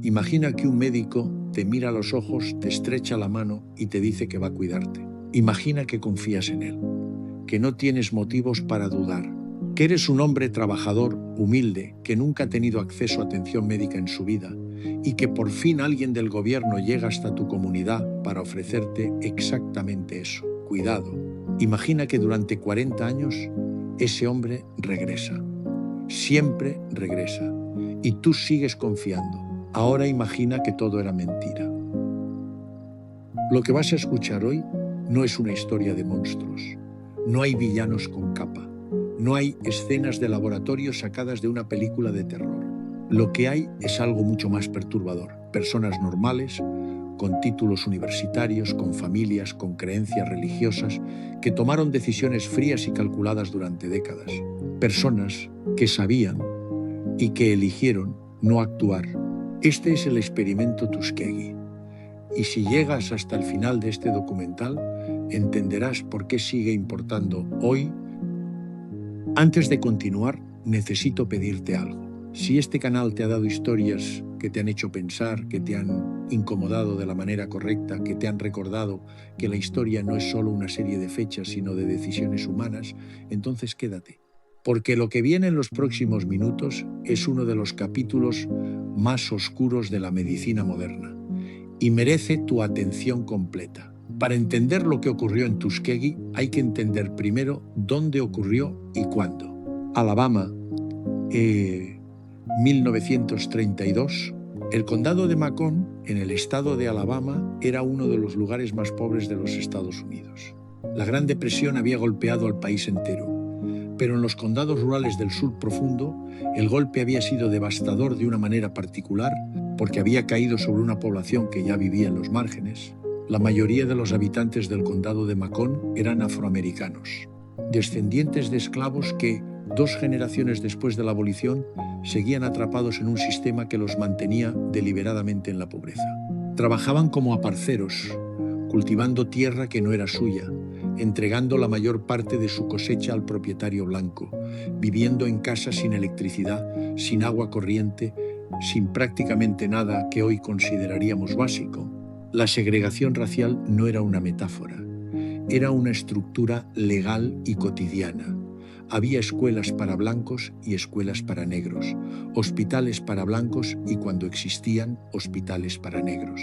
Imagina que un médico te mira a los ojos, te estrecha la mano y te dice que va a cuidarte. Imagina que confías en él, que no tienes motivos para dudar, que eres un hombre trabajador, humilde, que nunca ha tenido acceso a atención médica en su vida y que por fin alguien del gobierno llega hasta tu comunidad para ofrecerte exactamente eso, cuidado. Imagina que durante 40 años ese hombre regresa, siempre regresa, y tú sigues confiando. Ahora imagina que todo era mentira. Lo que vas a escuchar hoy no es una historia de monstruos. No hay villanos con capa. No hay escenas de laboratorio sacadas de una película de terror. Lo que hay es algo mucho más perturbador. Personas normales, con títulos universitarios, con familias, con creencias religiosas, que tomaron decisiones frías y calculadas durante décadas. Personas que sabían y que eligieron no actuar. Este es el experimento Tuskegee. Y si llegas hasta el final de este documental, entenderás por qué sigue importando hoy. Antes de continuar, necesito pedirte algo. Si este canal te ha dado historias que te han hecho pensar, que te han incomodado de la manera correcta, que te han recordado que la historia no es solo una serie de fechas, sino de decisiones humanas, entonces quédate. Porque lo que viene en los próximos minutos es uno de los capítulos más oscuros de la medicina moderna y merece tu atención completa. Para entender lo que ocurrió en Tuskegee, hay que entender primero dónde ocurrió y cuándo. Alabama, 1932. El condado de Macon, en el estado de Alabama, era uno de los lugares más pobres de los Estados Unidos. La Gran Depresión había golpeado al país entero, pero en los condados rurales del sur profundo, el golpe había sido devastador de una manera particular porque había caído sobre una población que ya vivía en los márgenes. La mayoría de los habitantes del condado de Macon eran afroamericanos, descendientes de esclavos que, 2 generaciones después de la abolición, seguían atrapados en un sistema que los mantenía deliberadamente en la pobreza. Trabajaban como aparceros, cultivando tierra que no era suya, entregando la mayor parte de su cosecha al propietario blanco, viviendo en casas sin electricidad, sin agua corriente, sin prácticamente nada que hoy consideraríamos básico. La segregación racial no era una metáfora, era una estructura legal y cotidiana. Había escuelas para blancos y escuelas para negros, hospitales para blancos y, cuando existían, hospitales para negros,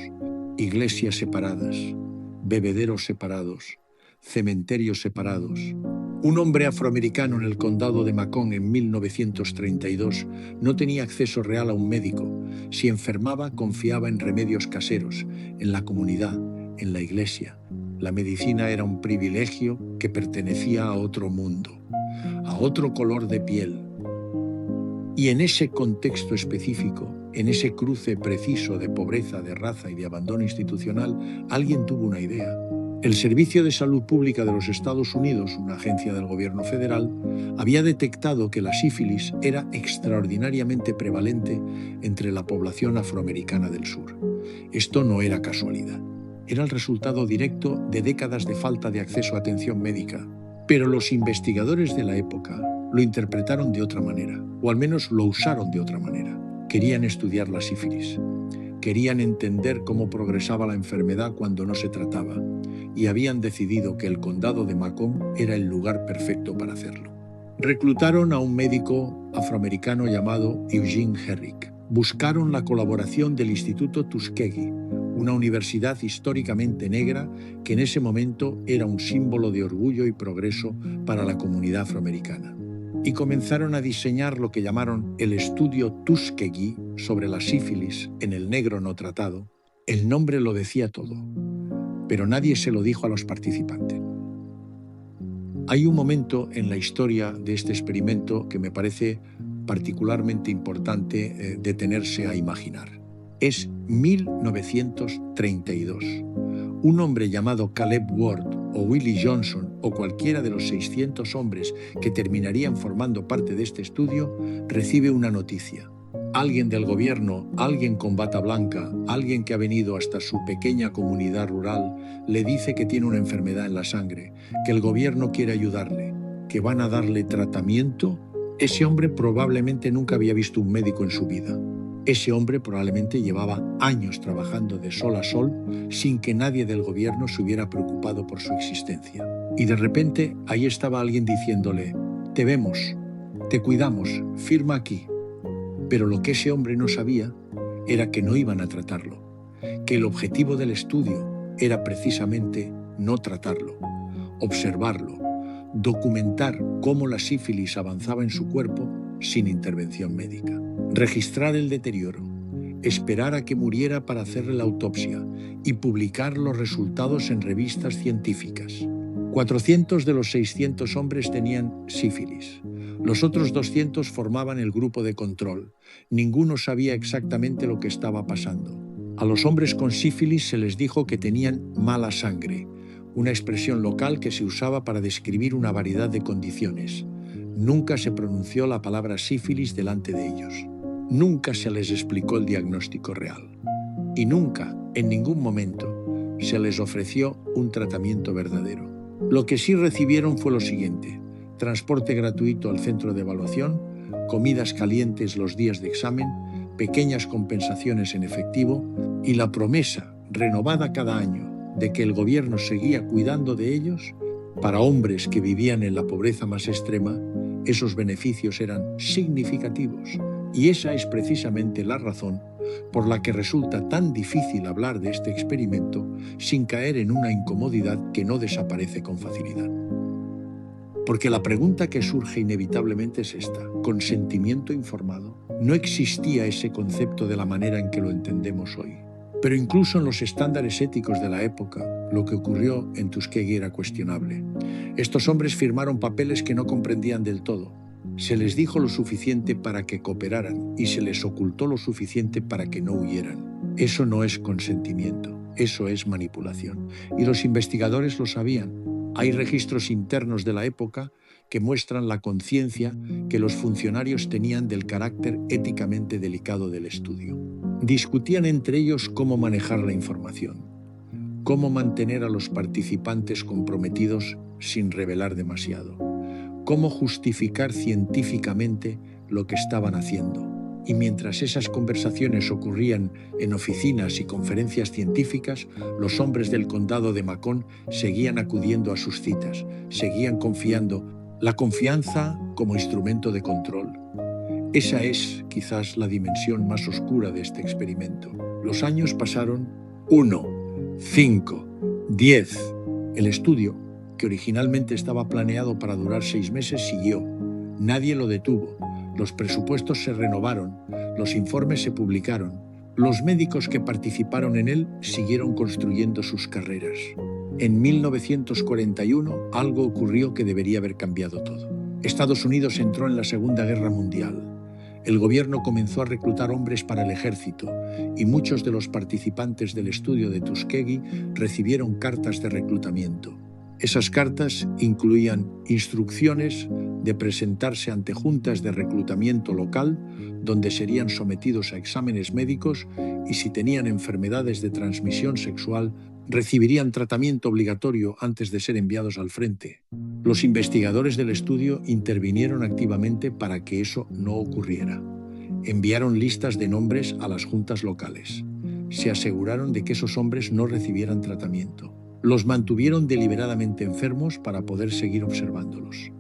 iglesias separadas, bebederos separados, cementerios separados. Un hombre afroamericano en el condado de Macon en 1932 no tenía acceso real a un médico. Si enfermaba, confiaba en remedios caseros, en la comunidad, en la iglesia. La medicina era un privilegio que pertenecía a otro mundo, a otro color de piel. Y en ese contexto específico, en ese cruce preciso de pobreza, de raza y de abandono institucional, alguien tuvo una idea. El Servicio de Salud Pública de los Estados Unidos, una agencia del gobierno federal, había detectado que la sífilis era extraordinariamente prevalente entre la población afroamericana del sur. Esto no era casualidad. Era el resultado directo de décadas de falta de acceso a atención médica. Pero los investigadores de la época lo interpretaron de otra manera, o al menos lo usaron de otra manera. Querían estudiar la sífilis. Querían entender cómo progresaba la enfermedad cuando no se trataba, y habían decidido que el condado de Macon era el lugar perfecto para hacerlo. Reclutaron a un médico afroamericano llamado Eugene Herrick. Buscaron la colaboración del Instituto Tuskegee, una universidad históricamente negra que en ese momento era un símbolo de orgullo y progreso para la comunidad afroamericana. Y comenzaron a diseñar lo que llamaron el estudio Tuskegee sobre la sífilis en el negro no tratado. El nombre lo decía todo, pero nadie se lo dijo a los participantes. Hay un momento en la historia de este experimento que me parece particularmente importante detenerse a imaginar. Es 1932. Un hombre llamado Caleb Ward o Willie Johnson o cualquiera de los 600 hombres que terminarían formando parte de este estudio recibe una noticia. Alguien del gobierno, alguien con bata blanca, alguien que ha venido hasta su pequeña comunidad rural, le dice que tiene una enfermedad en la sangre, que el gobierno quiere ayudarle, que van a darle tratamiento. Ese hombre probablemente nunca había visto un médico en su vida. Ese hombre probablemente llevaba años trabajando de sol a sol sin que nadie del gobierno se hubiera preocupado por su existencia. Y de repente ahí estaba alguien diciéndole: te vemos, te cuidamos, firma aquí. Pero lo que ese hombre no sabía era que no iban a tratarlo, que el objetivo del estudio era precisamente no tratarlo, observarlo, documentar cómo la sífilis avanzaba en su cuerpo sin intervención médica, registrar el deterioro, esperar a que muriera para hacerle la autopsia y publicar los resultados en revistas científicas. 400 de los 600 hombres tenían sífilis. Los otros 200 formaban el grupo de control. Ninguno sabía exactamente lo que estaba pasando. A los hombres con sífilis se les dijo que tenían mala sangre, una expresión local que se usaba para describir una variedad de condiciones. Nunca se pronunció la palabra sífilis delante de ellos. Nunca se les explicó el diagnóstico real. Y nunca, en ningún momento, se les ofreció un tratamiento verdadero. Lo que sí recibieron fue lo siguiente: transporte gratuito al centro de evaluación, comidas calientes los días de examen, pequeñas compensaciones en efectivo y la promesa, renovada cada año, de que el gobierno seguía cuidando de ellos. Para hombres que vivían en la pobreza más extrema, esos beneficios eran significativos, y esa es precisamente la razón por la que resulta tan difícil hablar de este experimento sin caer en una incomodidad que no desaparece con facilidad. Porque la pregunta que surge inevitablemente es esta: ¿consentimiento informado? No existía ese concepto de la manera en que lo entendemos hoy. Pero incluso en los estándares éticos de la época, lo que ocurrió en Tuskegee era cuestionable. Estos hombres firmaron papeles que no comprendían del todo. Se les dijo lo suficiente para que cooperaran y se les ocultó lo suficiente para que no huyeran. Eso no es consentimiento, eso es manipulación. Y los investigadores lo sabían. Hay registros internos de la época que muestran la conciencia que los funcionarios tenían del carácter éticamente delicado del estudio. Discutían entre ellos cómo manejar la información, cómo mantener a los participantes comprometidos sin revelar demasiado, cómo justificar científicamente lo que estaban haciendo. Y mientras esas conversaciones ocurrían en oficinas y conferencias científicas, los hombres del condado de Macon seguían acudiendo a sus citas, seguían confiando. La confianza como instrumento de control. Esa es, quizás, la dimensión más oscura de este experimento. Los años pasaron: 1, 5, 10. El estudio, que originalmente estaba planeado para durar 6 meses, siguió. Nadie lo detuvo. Los presupuestos se renovaron, los informes se publicaron. Los médicos que participaron en él siguieron construyendo sus carreras. En 1941 algo ocurrió que debería haber cambiado todo. Estados Unidos entró en la Segunda Guerra Mundial. El gobierno comenzó a reclutar hombres para el ejército y muchos de los participantes del estudio de Tuskegee recibieron cartas de reclutamiento. Esas cartas incluían instrucciones de presentarse ante juntas de reclutamiento local, donde serían sometidos a exámenes médicos y, si tenían enfermedades de transmisión sexual, recibirían tratamiento obligatorio antes de ser enviados al frente. Los investigadores del estudio intervinieron activamente para que eso no ocurriera. Enviaron listas de nombres a las juntas locales. Se aseguraron de que esos hombres no recibieran tratamiento. Los mantuvieron deliberadamente enfermos para poder seguir observándolos.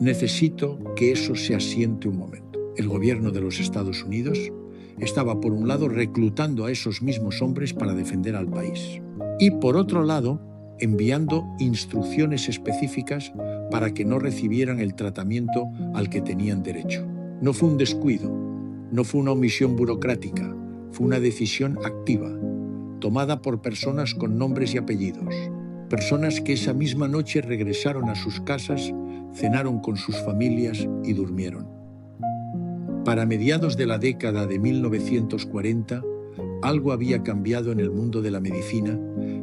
Necesito que eso se asiente un momento. El gobierno de los Estados Unidos estaba, por un lado, reclutando a esos mismos hombres para defender al país, y por otro lado, enviando instrucciones específicas para que no recibieran el tratamiento al que tenían derecho. No fue un descuido, no fue una omisión burocrática, fue una decisión activa, tomada por personas con nombres y apellidos, personas que esa misma noche regresaron a sus casas, cenaron con sus familias y durmieron. Para mediados de la década de 1940, algo había cambiado en el mundo de la medicina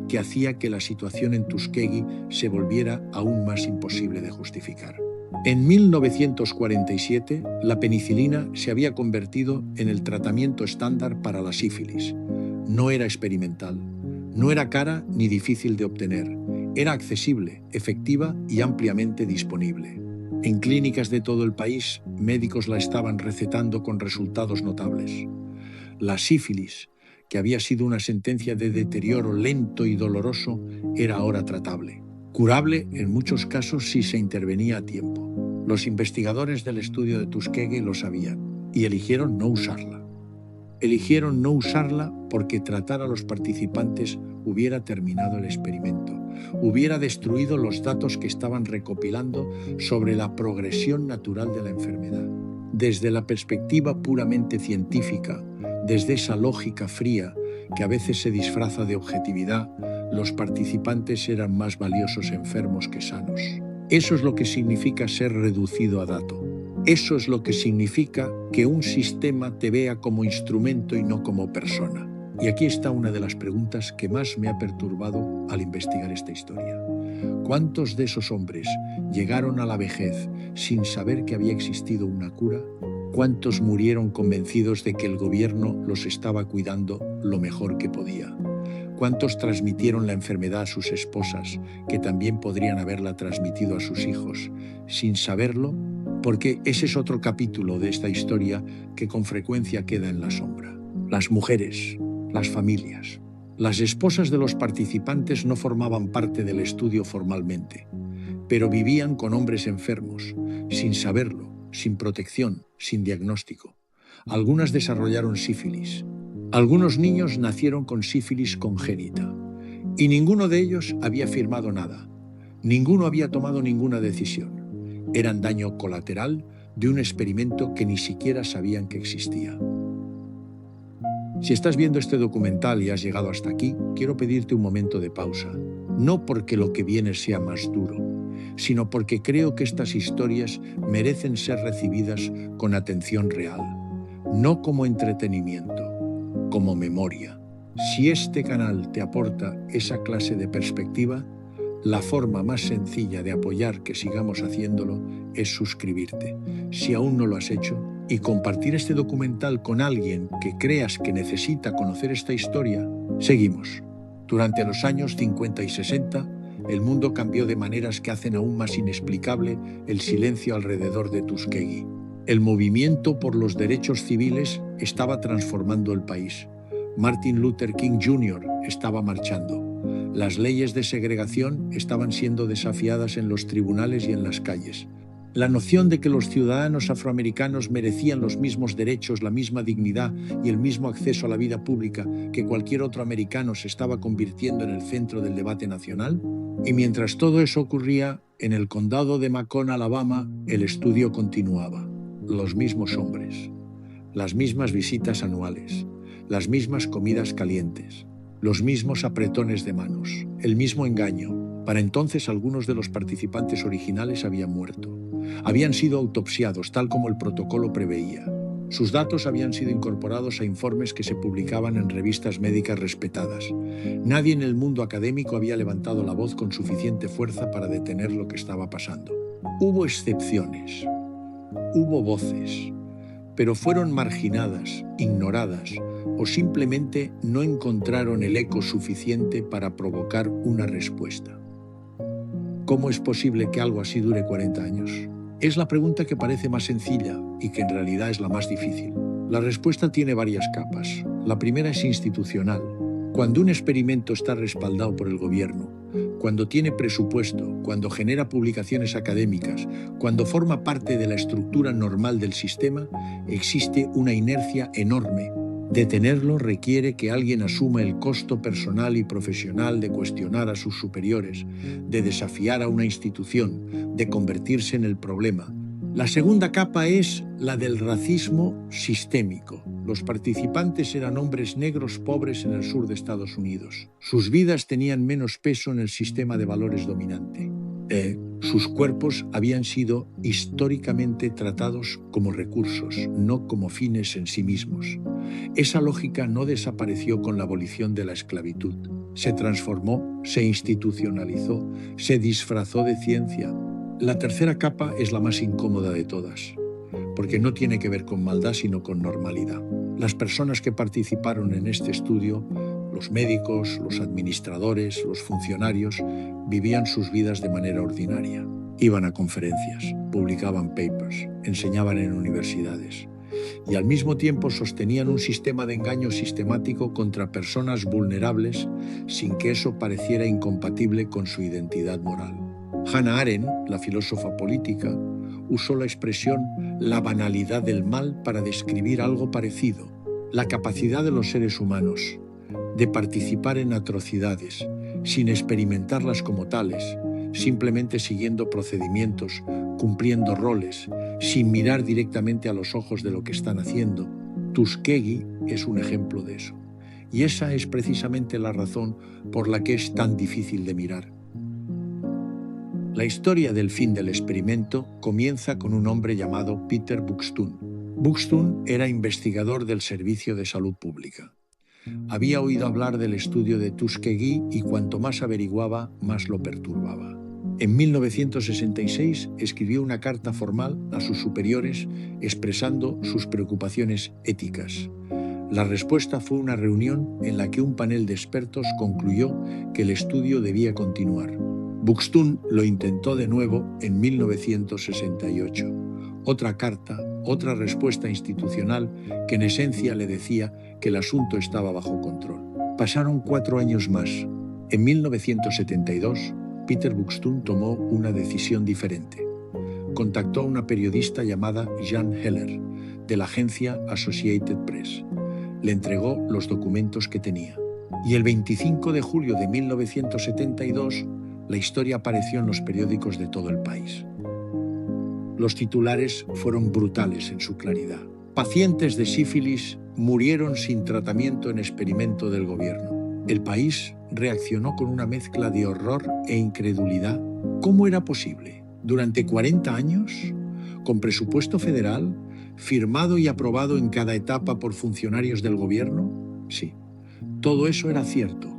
que hacía que la situación en Tuskegee se volviera aún más imposible de justificar. En 1947, la penicilina se había convertido en el tratamiento estándar para la sífilis. No era experimental, no era cara ni difícil de obtener, era accesible, efectiva y ampliamente disponible. En clínicas de todo el país, médicos la estaban recetando con resultados notables. La sífilis, que había sido una sentencia de deterioro lento y doloroso, era ahora tratable. Curable en muchos casos si se intervenía a tiempo. Los investigadores del estudio de Tuskegee lo sabían y eligieron no usarla. Eligieron no usarla porque tratar a los participantes hubiera terminado el experimento, hubiera destruido los datos que estaban recopilando sobre la progresión natural de la enfermedad. Desde la perspectiva puramente científica, desde esa lógica fría que a veces se disfraza de objetividad, los participantes eran más valiosos enfermos que sanos. Eso es lo que significa ser reducido a dato. Eso es lo que significa que un sistema te vea como instrumento y no como persona. Y aquí está una de las preguntas que más me ha perturbado al investigar esta historia. ¿Cuántos de esos hombres llegaron a la vejez sin saber que había existido una cura? ¿Cuántos murieron convencidos de que el gobierno los estaba cuidando lo mejor que podía? ¿Cuántos transmitieron la enfermedad a sus esposas, que también podrían haberla transmitido a sus hijos, sin saberlo? Porque ese es otro capítulo de esta historia que con frecuencia queda en la sombra. Las mujeres, las familias. Las esposas de los participantes no formaban parte del estudio formalmente, pero vivían con hombres enfermos, sin saberlo, sin protección, sin diagnóstico. Algunas desarrollaron sífilis. Algunos niños nacieron con sífilis congénita. Y ninguno de ellos había firmado nada. Ninguno había tomado ninguna decisión. Eran daño colateral de un experimento que ni siquiera sabían que existía. Si estás viendo este documental y has llegado hasta aquí, quiero pedirte un momento de pausa. No porque lo que viene sea más duro, sino porque creo que estas historias merecen ser recibidas con atención real, no como entretenimiento, como memoria. Si este canal te aporta esa clase de perspectiva, la forma más sencilla de apoyar que sigamos haciéndolo es suscribirte, si aún no lo has hecho, y compartir este documental con alguien que creas que necesita conocer esta historia. Seguimos. Durante los años 50 y 60, el mundo cambió de maneras que hacen aún más inexplicable el silencio alrededor de Tuskegee. El movimiento por los derechos civiles estaba transformando el país. Martin Luther King Jr. estaba marchando. Las leyes de segregación estaban siendo desafiadas en los tribunales y en las calles. La noción de que los ciudadanos afroamericanos merecían los mismos derechos, la misma dignidad y el mismo acceso a la vida pública que cualquier otro americano se estaba convirtiendo en el centro del debate nacional. Y mientras todo eso ocurría, en el condado de Macon, Alabama, el estudio continuaba. Los mismos hombres, las mismas visitas anuales, las mismas comidas calientes, los mismos apretones de manos, el mismo engaño. Para entonces algunos de los participantes originales habían muerto. Habían sido autopsiados tal como el protocolo preveía. Sus datos habían sido incorporados a informes que se publicaban en revistas médicas respetadas. Nadie en el mundo académico había levantado la voz con suficiente fuerza para detener lo que estaba pasando. Hubo excepciones, hubo voces, pero fueron marginadas, ignoradas o simplemente no encontraron el eco suficiente para provocar una respuesta. ¿Cómo es posible que algo así dure 40 años? Es la pregunta que parece más sencilla y que en realidad es la más difícil. La respuesta tiene varias capas. La primera es institucional. Cuando un experimento está respaldado por el gobierno, cuando tiene presupuesto, cuando genera publicaciones académicas, cuando forma parte de la estructura normal del sistema, existe una inercia enorme. Detenerlo requiere que alguien asuma el costo personal y profesional de cuestionar a sus superiores, de desafiar a una institución, de convertirse en el problema. La segunda capa es la del racismo sistémico. Los participantes eran hombres negros pobres en el sur de Estados Unidos. Sus vidas tenían menos peso en el sistema de valores dominante. Sus cuerpos habían sido históricamente tratados como recursos, no como fines en sí mismos. Esa lógica no desapareció con la abolición de la esclavitud. Se transformó, se institucionalizó, se disfrazó de ciencia. La tercera capa es la más incómoda de todas, porque no tiene que ver con maldad, sino con normalidad. Las personas que participaron en este estudio, los médicos, los administradores, los funcionarios, vivían sus vidas de manera ordinaria. Iban a conferencias, publicaban papers, enseñaban en universidades y al mismo tiempo sostenían un sistema de engaño sistemático contra personas vulnerables sin que eso pareciera incompatible con su identidad moral. Hannah Arendt, la filósofa política, usó la expresión «la banalidad del mal» para describir algo parecido, la capacidad de los seres humanos de participar en atrocidades sin experimentarlas como tales, simplemente siguiendo procedimientos, cumpliendo roles, sin mirar directamente a los ojos de lo que están haciendo. Tuskegee es un ejemplo de eso. Y esa es precisamente la razón por la que es tan difícil de mirar. La historia del fin del experimento comienza con un hombre llamado Peter Buxton. Buxton era investigador del Servicio de Salud Pública. Había oído hablar del estudio de Tuskegee y cuanto más averiguaba, más lo perturbaba. En 1966 escribió una carta formal a sus superiores expresando sus preocupaciones éticas. La respuesta fue una reunión en la que un panel de expertos concluyó que el estudio debía continuar. Buxton lo intentó de nuevo en 1968. Otra carta, otra respuesta institucional que en esencia le decía que el asunto estaba bajo control. Pasaron 4 años más. En 1972, Peter Buxton tomó una decisión diferente. Contactó a una periodista llamada Jan Heller, de la agencia Associated Press. Le entregó los documentos que tenía. Y el 25 de julio de 1972, la historia apareció en los periódicos de todo el país. Los titulares fueron brutales en su claridad. Pacientes de sífilis murieron sin tratamiento en experimento del gobierno. El país reaccionó con una mezcla de horror e incredulidad. ¿Cómo era posible? Durante 40 años, con presupuesto federal, firmado y aprobado en cada etapa por funcionarios del gobierno. Sí, todo eso era cierto,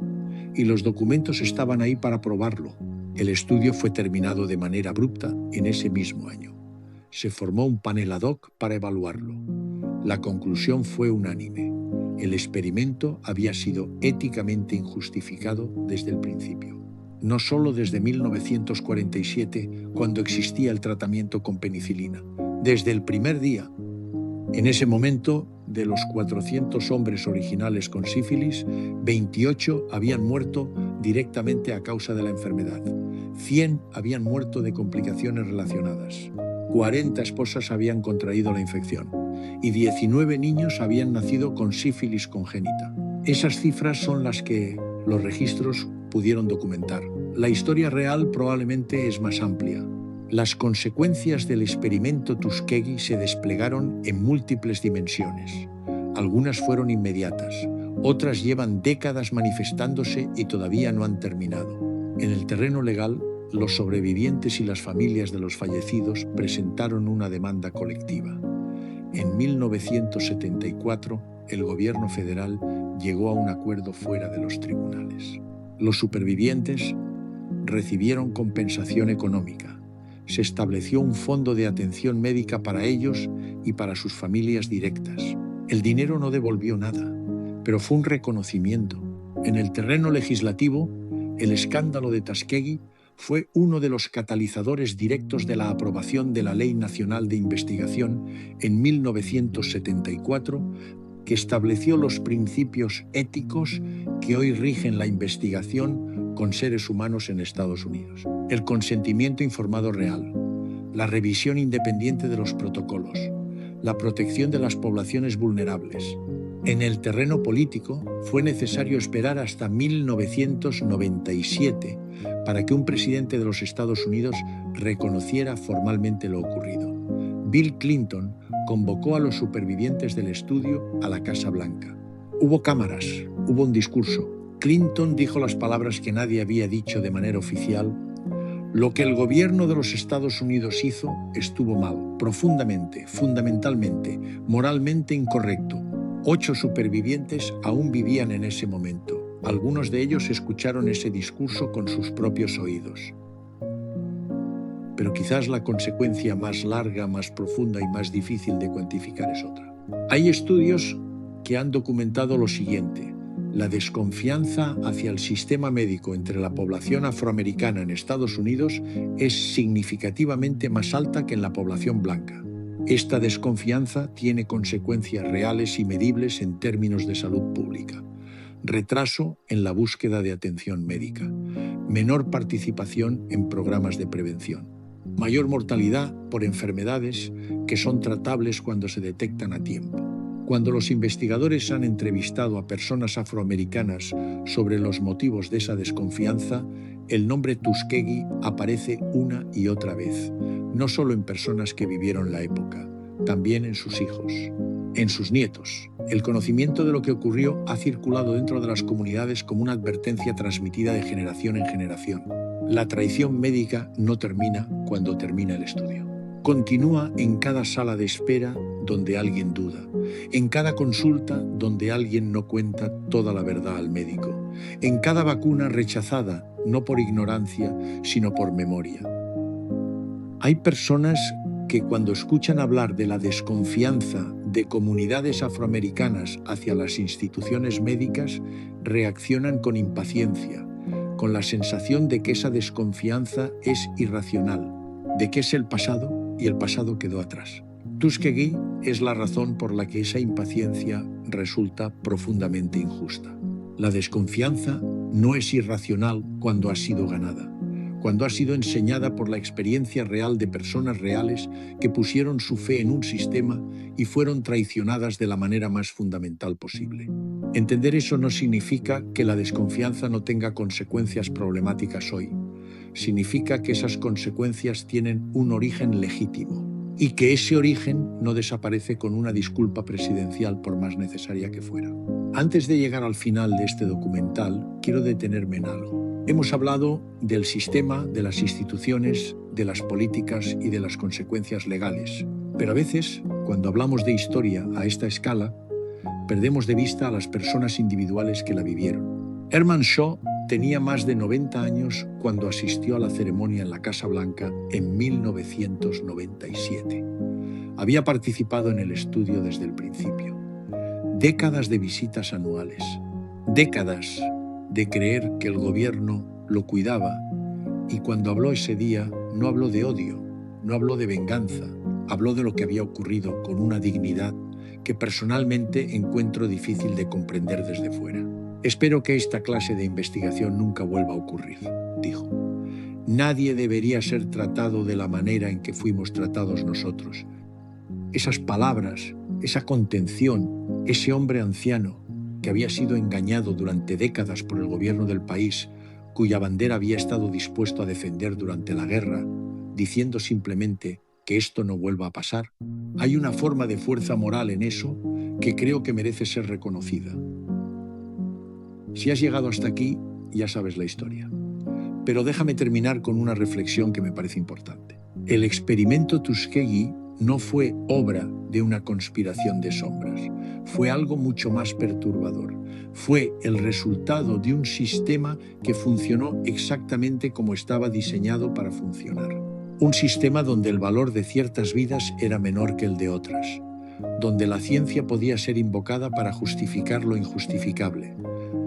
y los documentos estaban ahí para probarlo. El estudio fue terminado de manera abrupta en ese mismo año. Se formó un panel ad hoc para evaluarlo. La conclusión fue unánime. El experimento había sido éticamente injustificado desde el principio. No solo desde 1947, cuando existía el tratamiento con penicilina. Desde el primer día. En ese momento, de los 400 hombres originales con sífilis, 28 habían muerto directamente a causa de la enfermedad. 100 habían muerto de complicaciones relacionadas. 40 esposas habían contraído la infección y 19 niños habían nacido con sífilis congénita. Esas cifras son las que los registros pudieron documentar. La historia real probablemente es más amplia. Las consecuencias del experimento Tuskegee se desplegaron en múltiples dimensiones. Algunas fueron inmediatas, otras llevan décadas manifestándose y todavía no han terminado. En el terreno legal, los sobrevivientes y las familias de los fallecidos presentaron una demanda colectiva. En 1974, el gobierno federal llegó a un acuerdo fuera de los tribunales. Los supervivientes recibieron compensación económica. Se estableció un fondo de atención médica para ellos y para sus familias directas. El dinero no devolvió nada, pero fue un reconocimiento. En el terreno legislativo, el escándalo de Tuskegee fue uno de los catalizadores directos de la aprobación de la Ley Nacional de Investigación en 1974, que estableció los principios éticos que hoy rigen la investigación con seres humanos en Estados Unidos. El consentimiento informado real, la revisión independiente de los protocolos, la protección de las poblaciones vulnerables. En el terreno político fue necesario esperar hasta 1997 para que un presidente de los Estados Unidos reconociera formalmente lo ocurrido. Bill Clinton convocó a los supervivientes del estudio a la Casa Blanca. Hubo cámaras, hubo un discurso. Clinton dijo las palabras que nadie había dicho de manera oficial. Lo que el gobierno de los Estados Unidos hizo estuvo mal, profundamente, fundamentalmente, moralmente incorrecto. 8 supervivientes aún vivían en ese momento. Algunos de ellos escucharon ese discurso con sus propios oídos. Pero quizás la consecuencia más larga, más profunda y más difícil de cuantificar es otra. Hay estudios que han documentado lo siguiente. La desconfianza hacia el sistema médico entre la población afroamericana en Estados Unidos es significativamente más alta que en la población blanca. Esta desconfianza tiene consecuencias reales y medibles en términos de salud pública. Retraso en la búsqueda de atención médica, menor participación en programas de prevención, mayor mortalidad por enfermedades que son tratables cuando se detectan a tiempo. Cuando los investigadores han entrevistado a personas afroamericanas sobre los motivos de esa desconfianza, el nombre Tuskegee aparece una y otra vez, no solo en personas que vivieron la época, también en sus hijos, en sus nietos. El conocimiento de lo que ocurrió ha circulado dentro de las comunidades como una advertencia transmitida de generación en generación. La traición médica no termina cuando termina el estudio. Continúa en cada sala de espera donde alguien duda, en cada consulta donde alguien no cuenta toda la verdad al médico, en cada vacuna rechazada, no por ignorancia, sino por memoria. Hay personas que cuando escuchan hablar de la desconfianza de comunidades afroamericanas hacia las instituciones médicas, reaccionan con impaciencia, con la sensación de que esa desconfianza es irracional, de que es el pasado y el pasado quedó atrás. Tuskegee es la razón por la que esa impaciencia resulta profundamente injusta. La desconfianza no es irracional cuando ha sido ganada, cuando ha sido enseñada por la experiencia real de personas reales que pusieron su fe en un sistema y fueron traicionadas de la manera más fundamental posible. Entender eso no significa que la desconfianza no tenga consecuencias problemáticas hoy. Significa que esas consecuencias tienen un origen legítimo y que ese origen no desaparece con una disculpa presidencial por más necesaria que fuera. Antes de llegar al final de este documental, quiero detenerme en algo. Hemos hablado del sistema, de las instituciones, de las políticas y de las consecuencias legales. Pero a veces, cuando hablamos de historia a esta escala, perdemos de vista a las personas individuales que la vivieron. Herman Shaw tenía más de 90 años cuando asistió a la ceremonia en la Casa Blanca en 1997. Había participado en el estudio desde el principio. Décadas de visitas anuales, décadas de creer que el gobierno lo cuidaba, y cuando habló ese día no habló de odio, no habló de venganza, habló de lo que había ocurrido con una dignidad que personalmente encuentro difícil de comprender desde fuera. Espero que esta clase de investigación nunca vuelva a ocurrir, dijo. Nadie debería ser tratado de la manera en que fuimos tratados nosotros. Esas palabras, esa contención, ese hombre anciano que había sido engañado durante décadas por el gobierno del país, cuya bandera había estado dispuesto a defender durante la guerra, diciendo simplemente que esto no vuelva a pasar. Hay una forma de fuerza moral en eso que creo que merece ser reconocida. Si has llegado hasta aquí, ya sabes la historia. Pero déjame terminar con una reflexión que me parece importante. El experimento Tuskegee no fue obra de una conspiración de sombras. Fue algo mucho más perturbador. Fue el resultado de un sistema que funcionó exactamente como estaba diseñado para funcionar. Un sistema donde el valor de ciertas vidas era menor que el de otras, donde la ciencia podía ser invocada para justificar lo injustificable,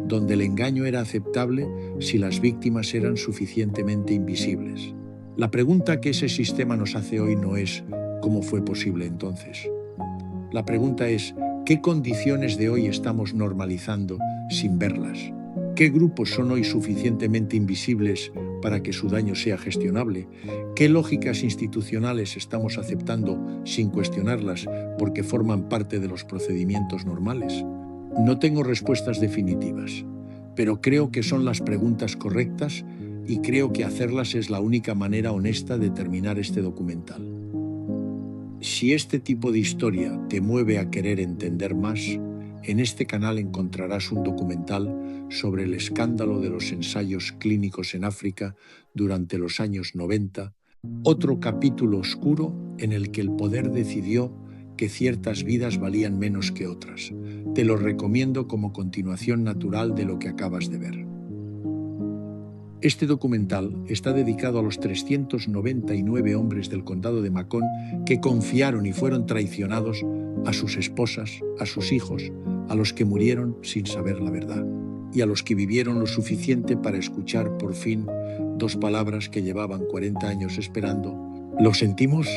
donde el engaño era aceptable si las víctimas eran suficientemente invisibles. La pregunta que ese sistema nos hace hoy no es ¿cómo fue posible entonces? La pregunta es ¿qué condiciones de hoy estamos normalizando sin verlas? ¿Qué grupos son hoy suficientemente invisibles para que su daño sea gestionable? ¿Qué lógicas institucionales estamos aceptando sin cuestionarlas porque forman parte de los procedimientos normales? No tengo respuestas definitivas, pero creo que son las preguntas correctas y creo que hacerlas es la única manera honesta de terminar este documental. Si este tipo de historia te mueve a querer entender más, en este canal encontrarás un documental sobre el escándalo de los ensayos clínicos en África durante los años 90, otro capítulo oscuro en el que el poder decidió que ciertas vidas valían menos que otras. Te lo recomiendo como continuación natural de lo que acabas de ver. Este documental está dedicado a los 399 hombres del condado de Macon que confiaron y fueron traicionados a sus esposas, a sus hijos, a los que murieron sin saber la verdad y a los que vivieron lo suficiente para escuchar por fin dos palabras que llevaban 40 años esperando. ¿Lo sentimos?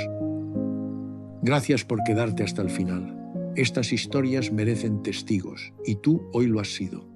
Gracias por quedarte hasta el final. Estas historias merecen testigos y tú hoy lo has sido.